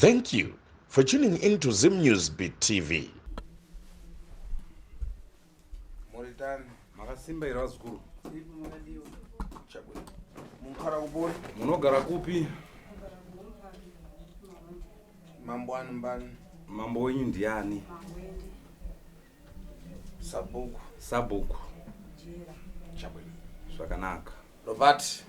Thank you for tuning into ZimNews Beat TV. Moritan Makasimba irazukuru. Chabwe. Munkara kuboni. Munogara kupi? Mambo anu mbani. Mambo wenyu ndiani? Sabuku. Sabuku. Chabwe. Zvakanaka. Robert.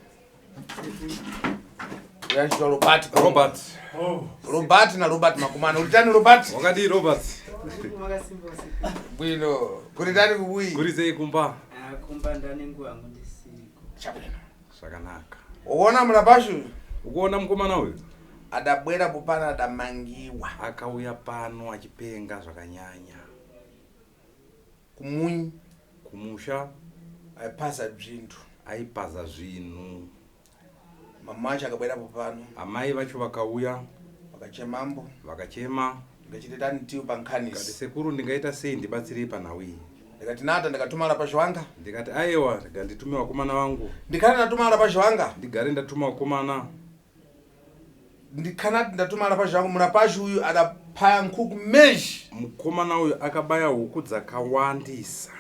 Yancho Robert. Robert. Oh. Robert na Robert makumana. Ulitani Robert? Wakati Robert. Bwino. Kulitani kubui. Kurizei kumba. Kumba ndani ngwangu ndisiko. Chabwe. Zvakanaka. Uona mlabashu? Ukuona mukomana uyu? Adabwera kupana adamangiwa. Akauya pano achipenga zvakanyanya. Kumunyi. Kumusha. Aipaza bzvintu. Aipaza zvinhu. Mamacha akabwera popano. Amai vacho vakauya. Vakachemambo. Vakachema. Ndikachitani tiu pankanisi. Kati sekuru ndingaita sei ndibatsirei panhawi. Ndikati nata ndikatuma lapasho wanga. Ndikati aiwa nditume wakomana wangu. Ndikati ndatuma lapasho wanga. Ndigare ndatuma wakomana. Ndikanati ndatuma lapasho wangu murapasho uyu adapaya nkuku meshi. Mukomana uyu akabaya huku dzakawandisa.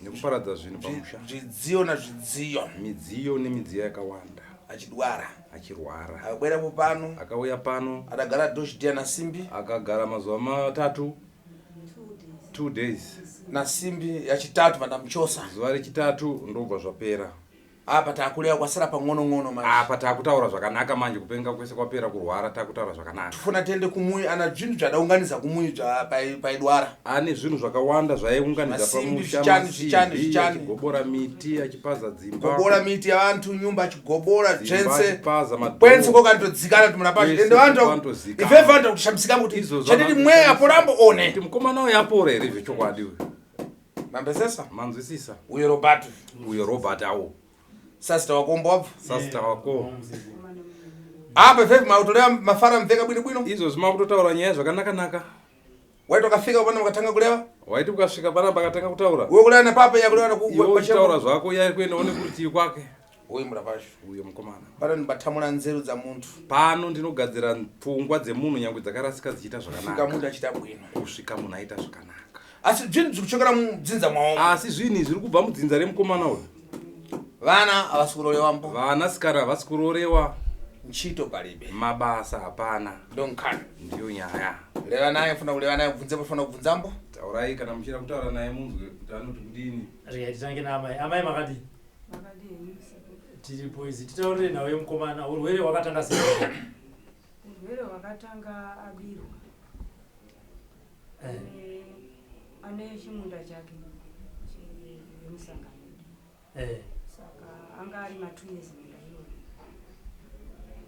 Nekuparadza zvinhu pamusha. Zvidziyo na zvidziyo. Midziyo nemidziyo yakawanda. Achidwara. Achirwara. Akabwera popano. Akauya pano. Adagara dhoshidhiya na simbi. Akagara mazuva matatu. 2 days. Na simbi yachitatu vandamuchosa. Zuva rechitatu ndobva zvapera. Apa takulewa kwasara pang'ono manje. Apa takutaura zvakanaka manje kupenga kwese kwapera kurwara takutaura zvakanaka. Tufuna tiende kumuyi ana zvinhu zvadaunganidza kumuyi paidwara. Ane zvinhu zvakawanda zvaiunganidza pamusha. Zvichani. Achigobora miti achipaza dzimba. Gobora miti yavantu nyumba achigobora dzense. Kwenzi Kwenzi kokandodzikana tumurapasho. Ende vantu ife vantu kushamisika kuti chatiti mwe aporambo one. Kuti mukomana uyu apora here zvechokwadi uyu. Mambesesa? Manzwisisa. Uyo Robert. Uyo Robert awo. Sasta wako mbobvu. Sasta wako. Apa vevi mautolea mafara mveka bwino. Izo zimakutotaura nyaya zvakanaka. Waiti ukafika upana mukatanga kulewa? Waiti ukasvika pana pakatanga kutaura. Uwe kulewa na papa yakulewa na kuwa. Iwe uchitaura zvako yari kuenda one kurutivi kwake. Uye murapasho. Uyo mukomana. Pano ndibatamura nzeru dzamuntu. Pano ndinogadzira pfungwa dzemunhu nyangwe dzakarasika dzichita zvakanaka. Kusvika munhu achita bwino. Kusvika munhu aita zvakanaka. Asi zvinhu zvikuchokera mudzinza mwawo. Asi zvinhu zviri kubva mudzinza remukomana uyu. Vana havasi kurorewa mbo. Vanasikana havasi kurorewa. Nchito palibe. Mabasa hapana. Ndonkana. Ndiyo nyaya. Leva naye funa kuleva naye kubvunzepo funa kubvunzambo. Taurai kana muchida kutaura naye munzwe kuti anoti kudini. Titange naamai. Amai makadi. Tiripo izi titaurire nawe mukomana urwere hwakatanga sei? Urwere hwakatanga abirwa. Ane chimunda chake chemusangano. Saka anga ari ma2 years munda iyoyo.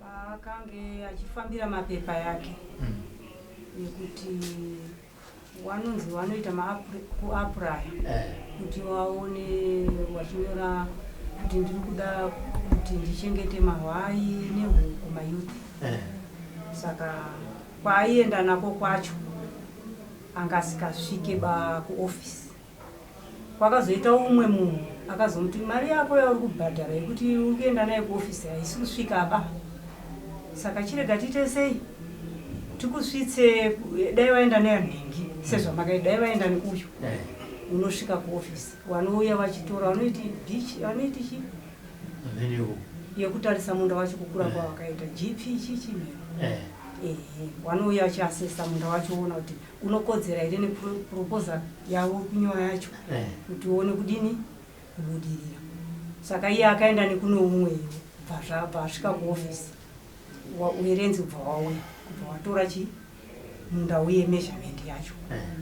Pakange achifambira mapepa yake. Nekuti wanonzi wanoita kuapply kuti waone wachinyora kuti ndiri kuda kuti ndichengete mahwai nehuku mayuth. Saka kwaienda nako kwacho angasikasvike kuofisi. Kwakazoita umwe munhu akazomuti mari yako yauri kubhadhara yekuti uri kuenda naye kuofisi haisi kusvika ba. Saka chirega tiite sei? Tikusvitse dai waenda naye nhengi sezvamakaita dai waenda nekuyo. Unosvika kuofisi. Wanouya vachitora vanoiti bichi vanoiti chi? Yekutarisa munda wacho kukura kwawakaita GP chimero. Wanouya vachiasesa munda wacho uona kuti unokodzera here neproposal yavo kunyora yacho kuti uone kudini kubudirira. Saka iye akaenda nekuno umwe bva asvika kuofisi. Uyerenzi bva wauya kubva watora munda uye measurement yacho.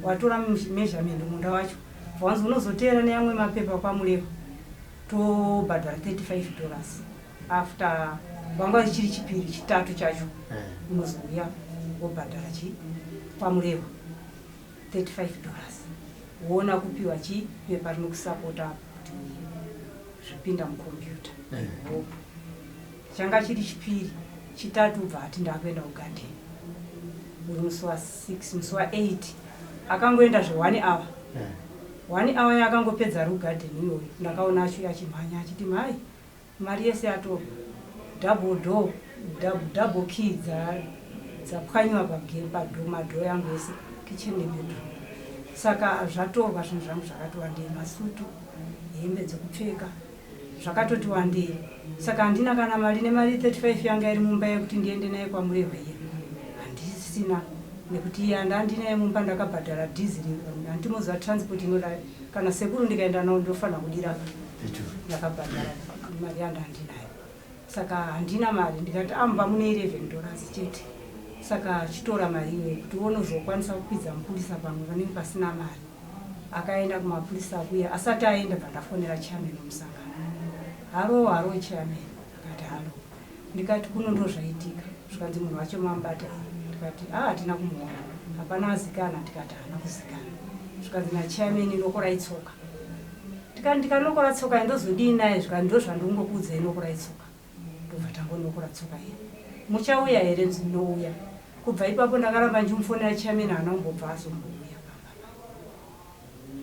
Watora measurement munda wacho. Wanzi unozoteera neamwe mapepa kwamureva tobhadhara $35 after wanga chiri chipiri chitatu chacho. Unozouya wobhadhara kwamureva $35. Uona kupiwa pepa rinokusapota kuti zvipinda mukombiyuta. Changa chiri chipiri chitatu bva ati ndakuenda kugadheni. Uri musi wa6 musi wa8 akangoenda zve1 hour. 1 hour yakangopedza rugadheni iyoyo. Ndakaona acho yachimhanya achiti mai mari yese yato double key dzapwanywa padhumadho yangu ese kitchen nebedroom. Saka zvatorwa zvinhu zvangu zvakati wandei, masutu, hembe dzekupfeka zvakatoti wandei. Saka handina kana mari, nemari 35 yanga iri mumba yekuti ndiende naye kwamurehwe iye handisina, nekuti iye handandinaye mumba ndakabhadhara dhiziri, handimoziva transport inoda kana sekuru ndikaenda nawo ndofana kudira ndakabhadhara mari handandinayo. Saka handina mari, ndikati amba mune $11 chete. Saka chitora mari iwe kuti unozokwanisa kukwidza mapurisa pamwe vanenge pasina mari. Akaenda kumapurisa kuya, asati aenda pandafonera chairman womusangano. Haro chairman, akati halo. Ndikati kuno ndozvaitika, zvikanzi munhu wacho mambata. Ndikati hatina kumuona, hapana azikana. Ndikati hana kuzikana. Zvikanzi nachairman inokora itsoka. Ndikati ndikanokora tsoka ndozodii naye, zvikanzi ndozvandingokuudza inokora itsoka. Ndobva tangonokora tsoka iye. Muchauya here? Ndinouya. Kubva ipapo ndakaramba ndichimufonera chairman, hana kumbobva azombouya pamba.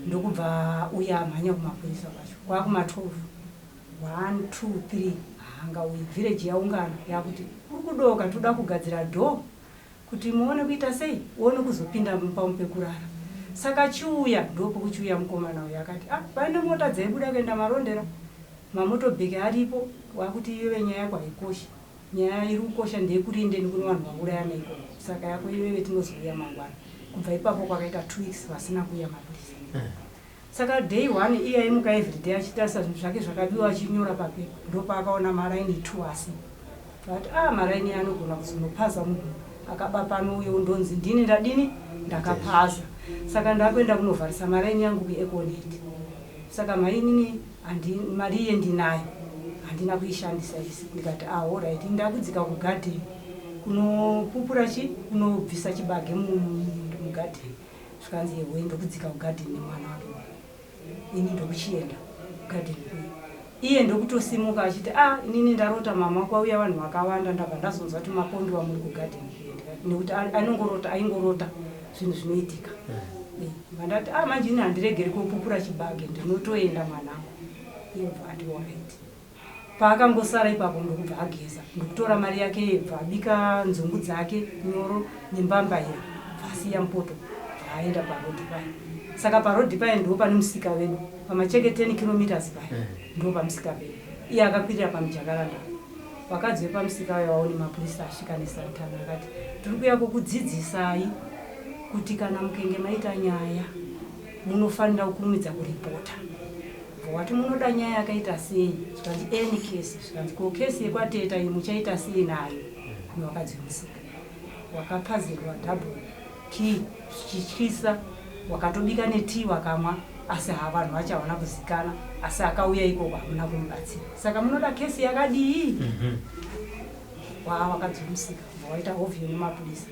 Ndokubva uya amhanya kumapurisa kwacho. Kwakuma 12. 1, 2, 3 haangauyi. Village yaungana yakuti uri kudoka, toda kugadzira door kuti muone kuita sei, uone kuzopinda mumba pekurara. Saka chiuya, ndopokuchiuya mukomana uya akati pane mota dzaibuda kuenda marondera, mamotobheki aripo, wakuti iwe nyaya yako haikoshi. Nyaya iri kukosha ndeyekurindeni kune vanhu vaurayana ikoko. Saka yako iwewe tinozouya mangwana. Kubva ipapo kwakaita 2 weeks vasina kuuya mapurisa. Saka day 1 iye aimuka everyday achitarisa zvinhu zvake zvakabiwa achinyora papepa. Ndopaakaona maraini 2 asi. But maraini anogona kuzonopaza munhu. Akaba pano uyo ndonzi ndini ndadini ndakapaza. Saka ndakuenda kunovharisa maraini yangu kuEconet. Saka maini mari iye ndinayo. Handina kuishandisa isi. Ndikati alright, ndakudzika kugarden kunopupura kunobvisa chibage mugarden. Zvikanzi yewe ndokudzika kugarden nemwana wake. Ini ndokuchienda garden kuyo. Iye ndokutosimuka achiti inini ndarota mama kwauya vanhu vakawanda, ndabva ndazonzwa kuti mapondiwa muri kugarden nekuti aingorota zvinhu zvinoitika. Vandati manje ini handiregeri kupupura chibage, ndinotoenda mwanangu. Iye bva ati alright. Paakangosara ipapo ndokubva ageza, ndokutora mari yake yebva abika nzungu dzake nyoro nembambaira, vasiya mupoto, aenda parodi paya. Saka parodi paya ndo pane musika wedu, pamacheke 10 kilometers paya, ndo pamusika wedu. Iye akakwirira pamujakaranda. Wakadzi wepamusika wayo waone mapurisa asvika nesantana akati, tiri kuuya kukudzidzisai kuti kana mukenge maita nyaya munofanira kukurumidza kuripota. Wati munoda nyaya yakaita sei? Zvikanzi any case. Zvikanzi ko case yekwateta iyi muchaita sei nayo? Wakadzi wemusika. Wakapazirwa double key chichisa, wakatobika netii wakamwa, asi vanhu vacho havana kuzikana, asi akauya ikoko hamuna kumubatsira. Saka munoda case yakadii? Wakadzi wemusika. Waita hovhiyo nemapurisa.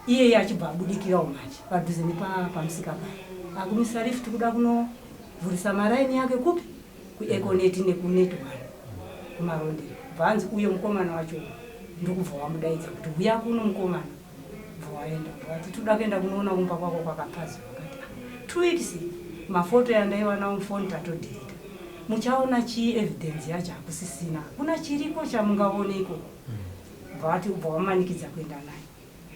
Iye achibva abudikira umachi padhuze nepamusika paya. Akumisa lift kuda kunovhurisa maraini yake kupi? kuEconet nekunetwork kumarondero. Bvanzi uyo mukomana wacho ndokubva wamudaidza kuti uya kuno mukomana. Bva waenda. Vati toda kuenda kunoona kumba kwako kwakapaza. Vakati 2 weeks mafoto yandaiwana mufoni tatodhirita. Muchaona evidence yacho hakusisina. Kuna chiripo chamungaone ikoko. Vati ubva wamanikidza kuenda naye.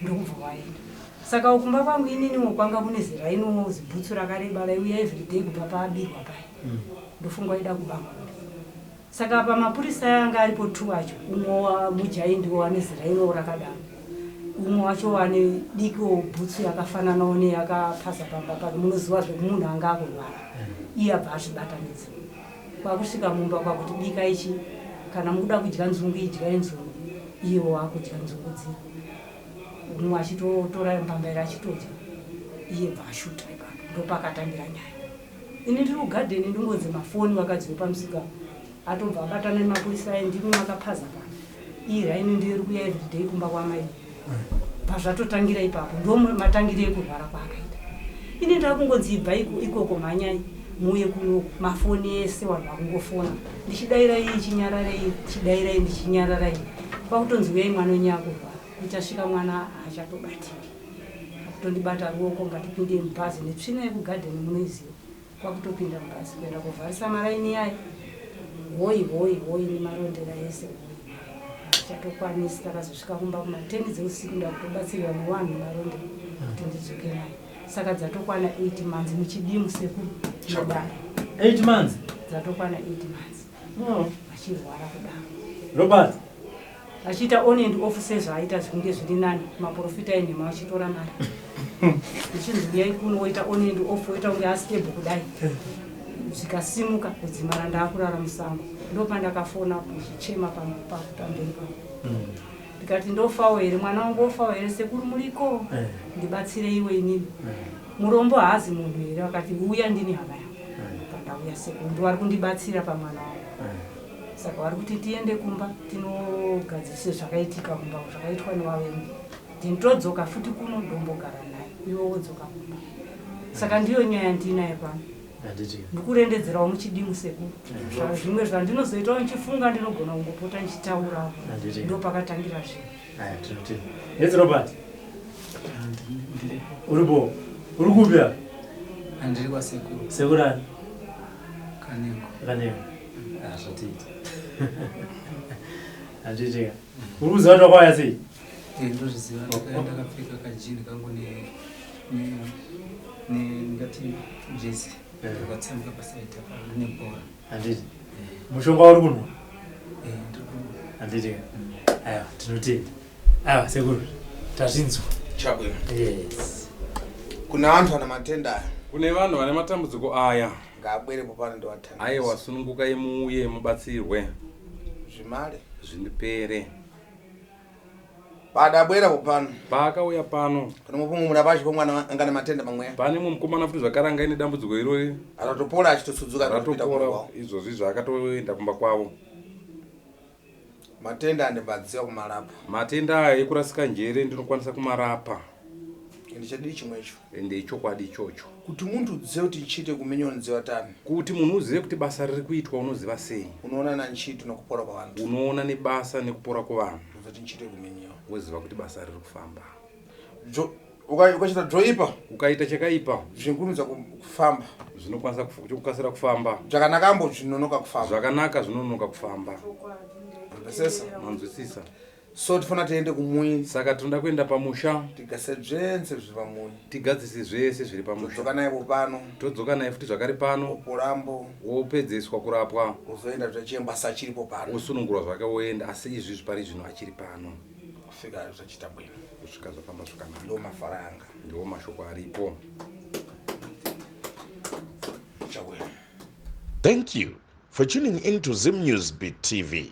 Ndokubva waenda. Saka ukumba kwangu ininiwo kwanga kune ziraino zibhutsu rakareba raiuya everyday kubva paabirwa paya. Ndofunga ida kubanga. Saka pamapurisa yanga aripo 2 wacho, umwe mujaindi wane ziraino rakadaro. Umwe wacho wane diko bhutsu yakafanana yakapasa pamba pake, munoziva zvomunhu anga akurwara. Iye abva azvibatanidza. Kwakusvika mumba kwakuti bika ichi, kana mukuda kudya nzungu idyai nzungu, iye wakudya nzungu dzino. Umwe achitotora mbambaira achitodya, iye bva ashuta ipapo. Ndopakatangira nyaya. Ini ndiri kugarden ndingodzi mafoni wakadzi wepamusika. Atobva abatana nemapurisa ndimwe akapaza pano. Iye raini ndiri kuya everyday kumba kwamai. Pazvatotangira ipapo ndo matangire ekurwara kwaakaita. Ini ndakungodzibva ikoko manyai muye kuno mafoni ese vanhu vakungofona. Ndichidaira iyi chinyarara iyi, chidaira iyi ndichinyarara iyi. Kwakutonzi uyai mwana wenyako kurwara. Kuchasvika mwana haachatobatiki. Akutondibata ruoko ngatipinde mubhazi netsvina yekugarden munoiziva. Kwakutopinda mubhazi kuenda kuvharisa maraini yayo. Hoi nemarondera ese. hazvichatokwanisi. Takazosvika kumba kuma 10 dzeusiku ndakutobatsirwa nevanhu maronda kuti ndidzoke naye. Saka dzatokwana 8 months muchidimu sekuru chobara. 8 months Dzatokwana 8 months. Achirwara kudaro. Robert Achiita on and off sezvaaita zvinge zviri nani, maprofita enhema achitora mari. Ichinzwiyai kuno woita on and off, woita unge astable kudai. Zvikasimuka kudzimara ndaakurara musango. Ndopandakafona kuchichema pamberi pangu. Ndikati ndofawo here mwana wangu, ofawo here sekuru muriko? Ndibatsire iwe inini. Murombo haazi munhu here, akati uya ndini hama yangu. Pandauya sekuru ndiwari kundibatsira pamwana wangu. Saka wari kuti tiende kumba tinogadzirisa zvakaitika kumba zvakaitwa nevavengi. Ndinotodzoka futi kuno ndombogara naye, iwe wodzoka kumba. Saka ndiyo nyaya yandinaye pano. Ndikurendedzerawo muchidimu sekuru. Zvimwe zvandinozoitawo ndichifunga ndinogona kungopota ndichitaurawo. Ndopakatangira zvinhu. Yes, Robert. Uripo. Uri kupya? Andiri kwa sekuru. Sekuru ani? Kanengo. Kanengo. Zvatiita. Andititika. Uri kuziva kuti wakwaya sei? Ndozviziva ndakapfeka kajini kangu ngati jezi. Ndakatsemuka pasaita nebhora. Anditi. Mushonga uri kunwa? Ndirikunwa. Andititika. Aiwa, tinotenda. Aiwa, sekuru. Tazvinzwa. Chabwino. Yes. Kuna vantu vana matenda. Kune vanhu vane matambudziko aya. Ngabwere popana ndovatanga. Aiwa, sunungukai muuye mubatsirwe. Zvimare Zvindipere. Padabwera popana. Paakauya pano. Kana mupumura pachi pomwana angana matenda mamwe. Pane mukomana futi zvakaranga ine dambudziko irori. Atopora achitosudzuka kupita kwavo. Izvozvi zvakatoenda kumba kwavo. Matenda andibadziwa kumarapa. Matenda aya ekurasika njere ndinokwanisa kumarapa. Ndichadii chimwecho. Ende ichokwadi ichocho. Kuti muntu udziwe kuti nchite kumenywa nziwa tani. Kuti munhu uzive kuti basa riri kuitwa unoziva sei. Unoona na nchito nakupora kwa vantu. Unoona nebasa nekupora kwavanhu. Kuti nchite kumenywa. Woziva kuti basa riri kufamba. Ukachita dzoipa. Ukaita chakaipa. Zvingunudza kufamba. Zvinokwanisa kukasira kufamba. Zvakanakambo zvinonoka kufamba. Zvakanaka zvinonoka kufamba. Sesa Manzwisisa. So tifuna tiende kumui. Saka tinoda kuenda pamusha. Tigase zvense zviva mui. Tigadzise zvese zviri pamusha. Todzoka naye pano. Todzoka naye futi zvakari pano. Porambo. Wopedzeswa kurapwa. Uzoenda zvachemba sachiripo pano. Usunungurwa zvake woenda asi izvi zvipari zvino achiri pano. Kufika zvachita bwino. Kusvika zvafamba zvakanaka. Ndo mafara yanga. Ndiwo mashoko aripo. Chabwino. Thank you for tuning in to ZimNews TV.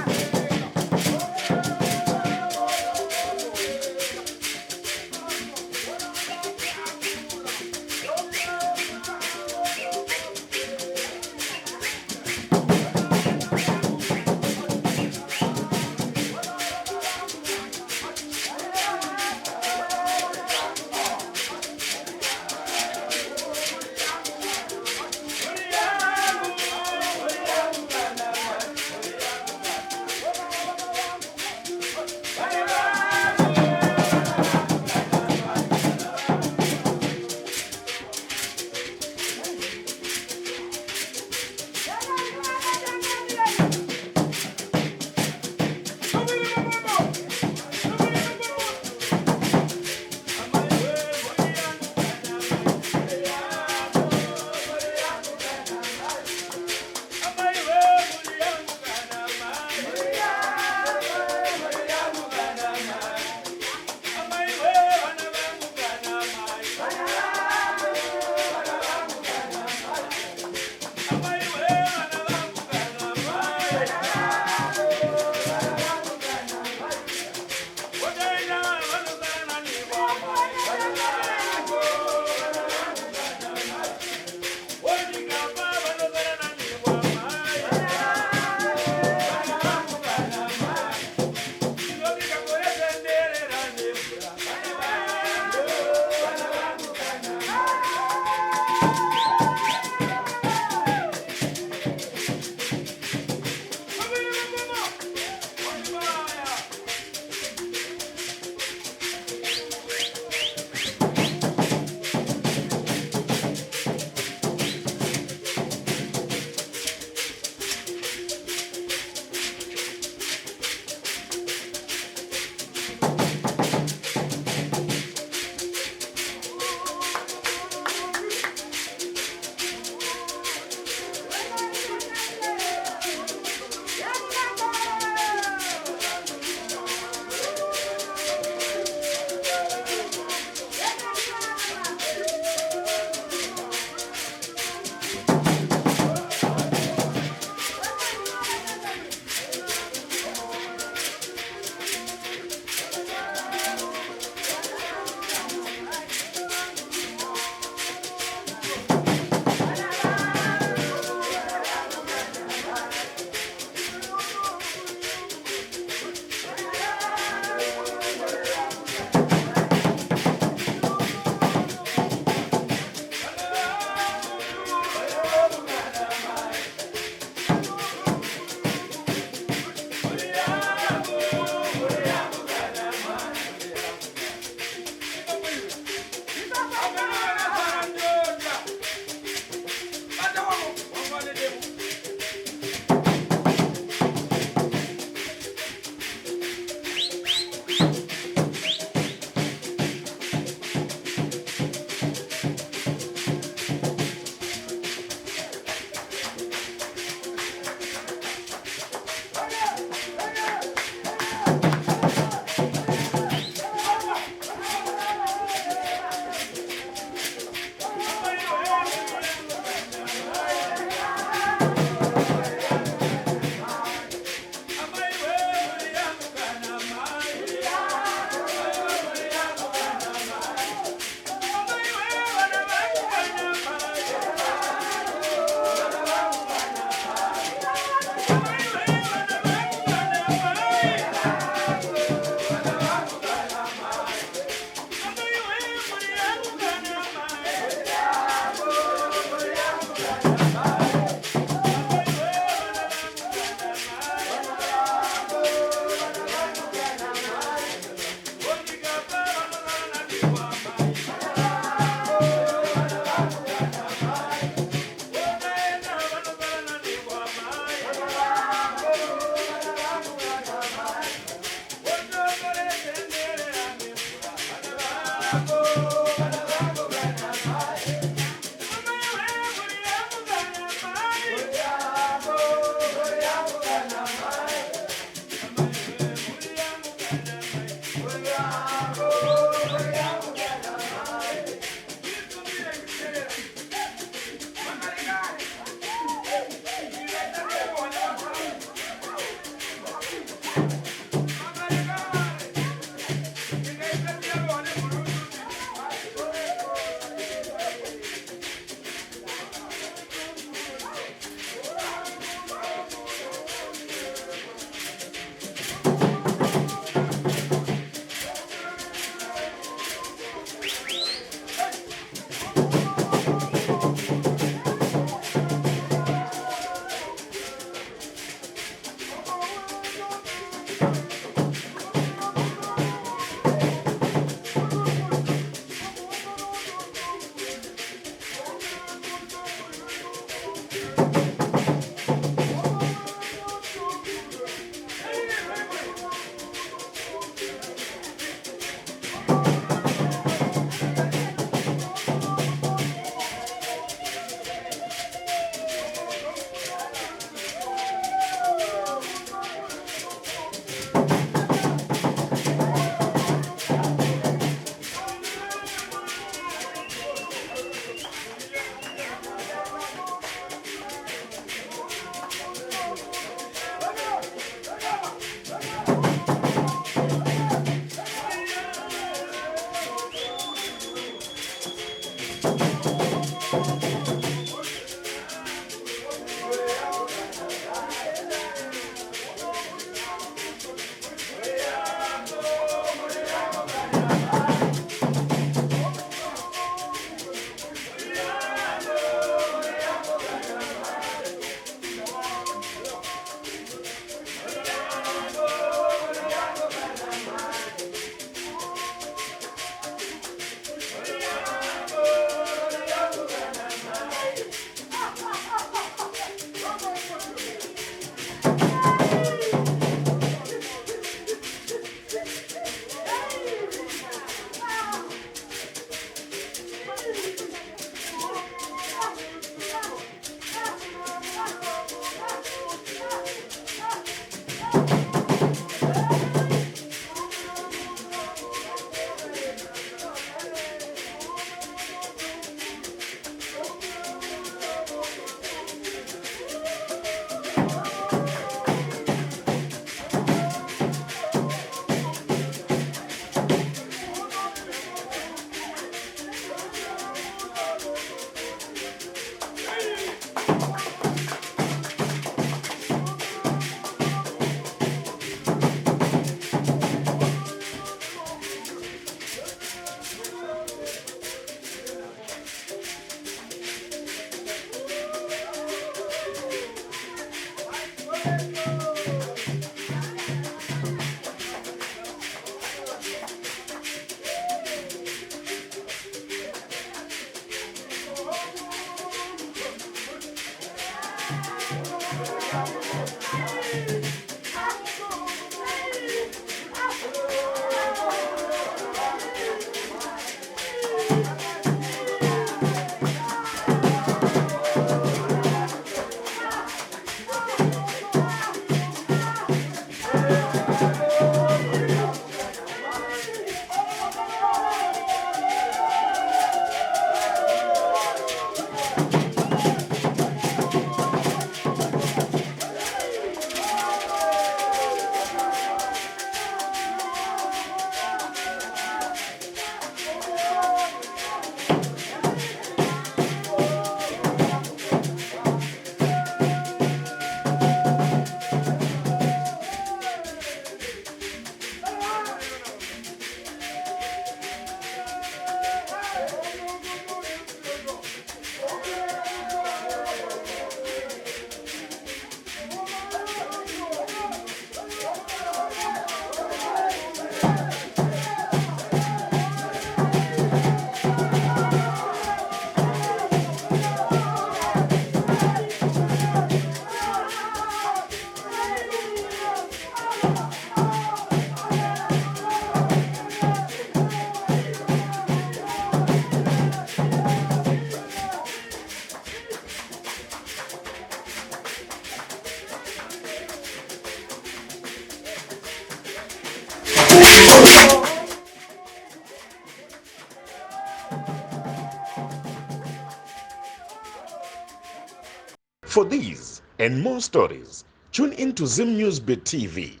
For these and more stories, tune into ZimNews TV.